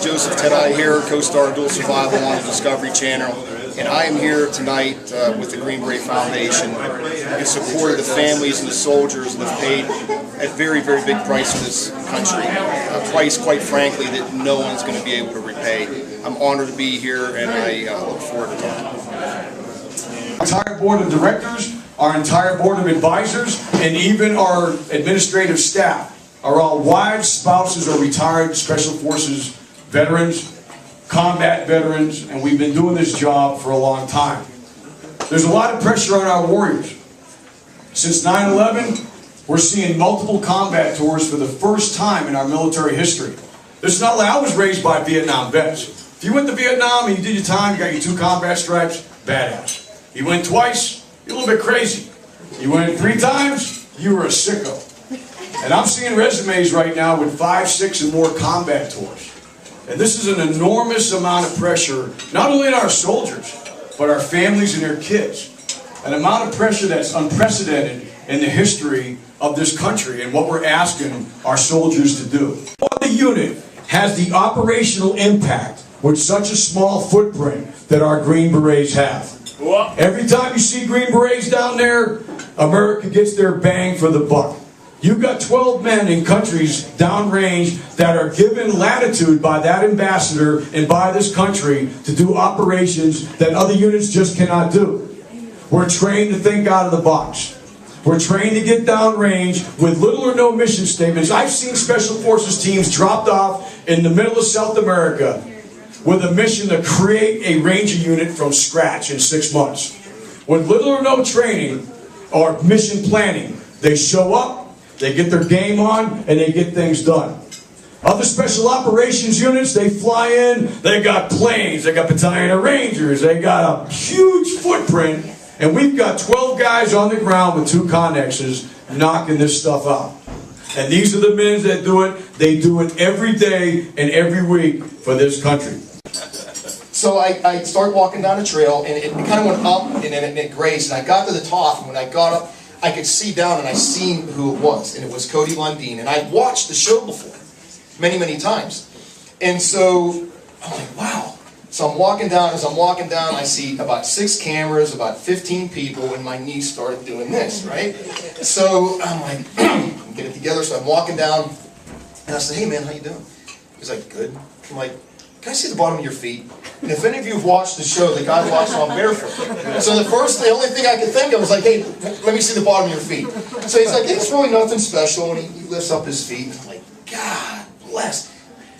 Joseph Tedai here, co-star of Dual Survival on the Discovery Channel, and I am here tonight with the Green Beret Foundation in support of the families and the soldiers that have paid a very, very big price for this country, a price, quite frankly, that no one's going to be able to repay. I'm honored to be here, and I look forward to talking. Our entire board of directors, our entire board of advisors, and even our administrative staff are all wives, spouses, or retired Special Forces veterans, combat veterans, and we've been doing this job for a long time. There's a lot of pressure on our warriors. Since 9/11, we're seeing multiple combat tours for the first time in our military history. This is not like I was raised by Vietnam vets. If you went to Vietnam and you did your time, you got your 2 combat stripes, badass. You went twice, you're a little bit crazy. You went 3 times, you were a sicko. And I'm seeing resumes right now with 5, 6, and more combat tours. And this is an enormous amount of pressure, not only on our soldiers, but our families and their kids. An amount of pressure that's unprecedented in the history of this country and what we're asking our soldiers to do. What the unit has the operational impact with such a small footprint that our Green Berets have. Every time you see Green Berets down there, America gets their bang for the buck. You've got 12 men in countries downrange that are given latitude by that ambassador and by this country to do operations that other units just cannot do. We're trained to think out of the box. We're trained to get downrange with little or no mission statements. I've seen Special Forces teams dropped off in the middle of South America with a mission to create a Ranger unit from scratch in 6 months. With little or no training or mission planning, they show up, they get their game on, and they get things done. Other special operations units, they fly in, they got planes, they got battalion of Rangers, they got a huge footprint, and we've got 12 guys on the ground with 2 connexes knocking this stuff out. And these are the men that do it. They do it every day and every week for this country. So I started walking down a trail, and it kind of went up, and then it grazed, and I got to the top, and when I got up, I could see down, and I seen who it was, and it was Cody Lundeen, and I watched the show before, many, many times. And so, I'm like, wow. So I'm walking down, as I'm walking down, I see about 6 cameras, about 15 people, and my knees started doing this, right? So I'm like, get it together, so I'm walking down, and I said, hey man, how you doing? He's like, good. I'm like, can I see the bottom of your feet? And if any of you have watched the show, the guy watched on barefoot. So the only thing I could think of was like, hey, let me see the bottom of your feet. So he's like, hey, it's really nothing special, and he lifts up his feet, and I'm like, God bless.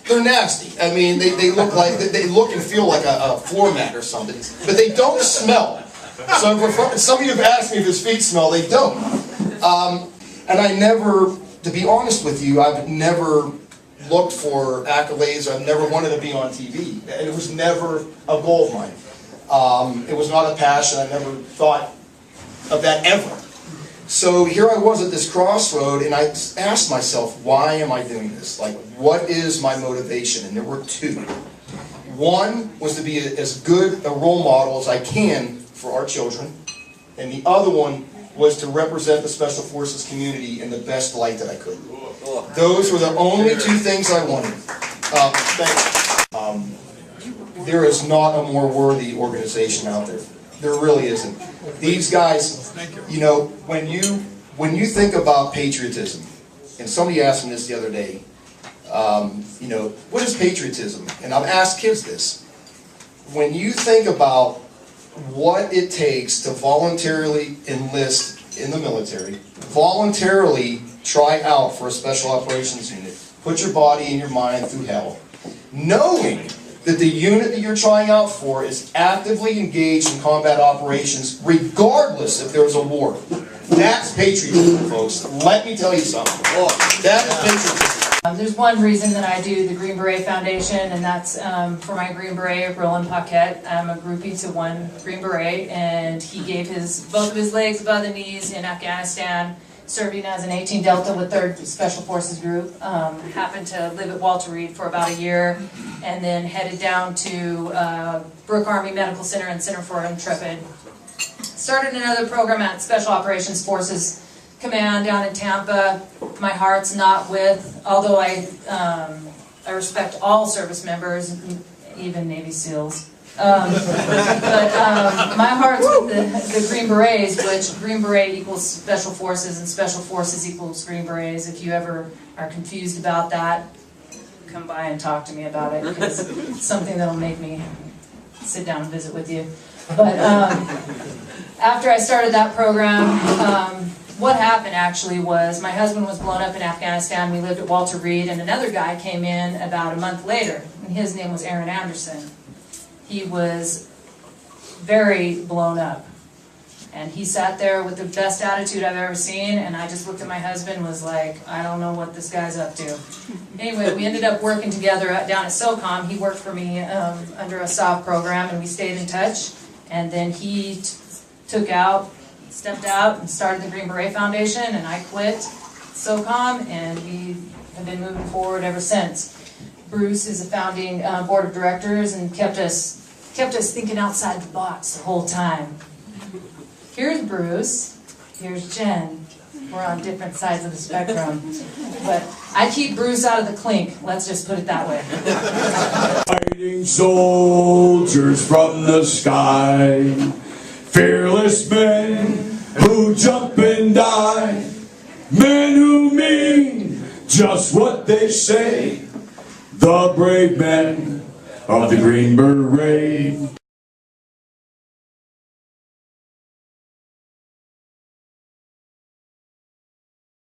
They're nasty. I mean, they look like, they look and feel like a floor mat or something, but they don't smell. So some of you have asked me if his feet smell, they don't. And I never, to be honest with you, I've never looked for accolades. I've never wanted to be on TV. It was never a goal of mine. It was not a passion. I never thought of that ever. So here I was at this crossroad, and I asked myself, why am I doing this? Like, what is my motivation? And there were 2. One was to be as good a role model as I can for our children, and the other one was to represent the Special Forces community in the best light that I could. Those were the only 2 things I wanted. There is not a more worthy organization out there. There really isn't. These guys, you know, when you think about patriotism, and somebody asked me this the other day, you know, what is patriotism? And I've asked kids this. When you think about what it takes to voluntarily enlist in the military, voluntarily try out for a special operations unit, put your body and your mind through hell, knowing that the unit that you're trying out for is actively engaged in combat operations regardless if there's a war. That's patriotism, folks. Let me tell you something. That is patriotism. There's one reason that I do the Green Beret Foundation, and that's for my Green Beret, Roland Paquette. I'm a groupie to one Green Beret, and he gave both of his legs above the knees in Afghanistan, serving as an 18 Delta with 3rd Special Forces Group. Happened to live at Walter Reed for about a year, and then headed down to Brooke Army Medical Center and Center for Intrepid. Started another program at Special Operations Forces Command down in Tampa. My heart's not with, although I I respect all service members, even Navy SEALs. My heart's with the Green Berets, which Green Beret equals Special Forces and Special Forces equals Green Berets. If you ever are confused about that, come by and talk to me about it, because it's something that'll make me sit down and visit with you. But after I started that program, what happened actually was my husband was blown up in Afghanistan. We lived at Walter Reed, and another guy came in about a month later, and his name was Aaron Anderson. He was very blown up, and he sat there with the best attitude I've ever seen, and I just looked at my husband and was like, I don't know what this guy's up to. Anyway, we ended up working together down at SOCOM. He worked for me under a SOF program, and we stayed in touch, and then he stepped out and started the Green Beret Foundation, and I quit SOCOM, and we have been moving forward ever since. Bruce is a founding board of directors and kept us thinking outside the box the whole time. Here's Bruce, here's Jen. We're on different sides of the spectrum, but I keep Bruce out of the clink. Let's just put it that way. Fighting soldiers from the sky, fearless men who jump and die, men who mean just what they say, the brave men of the Green Beret.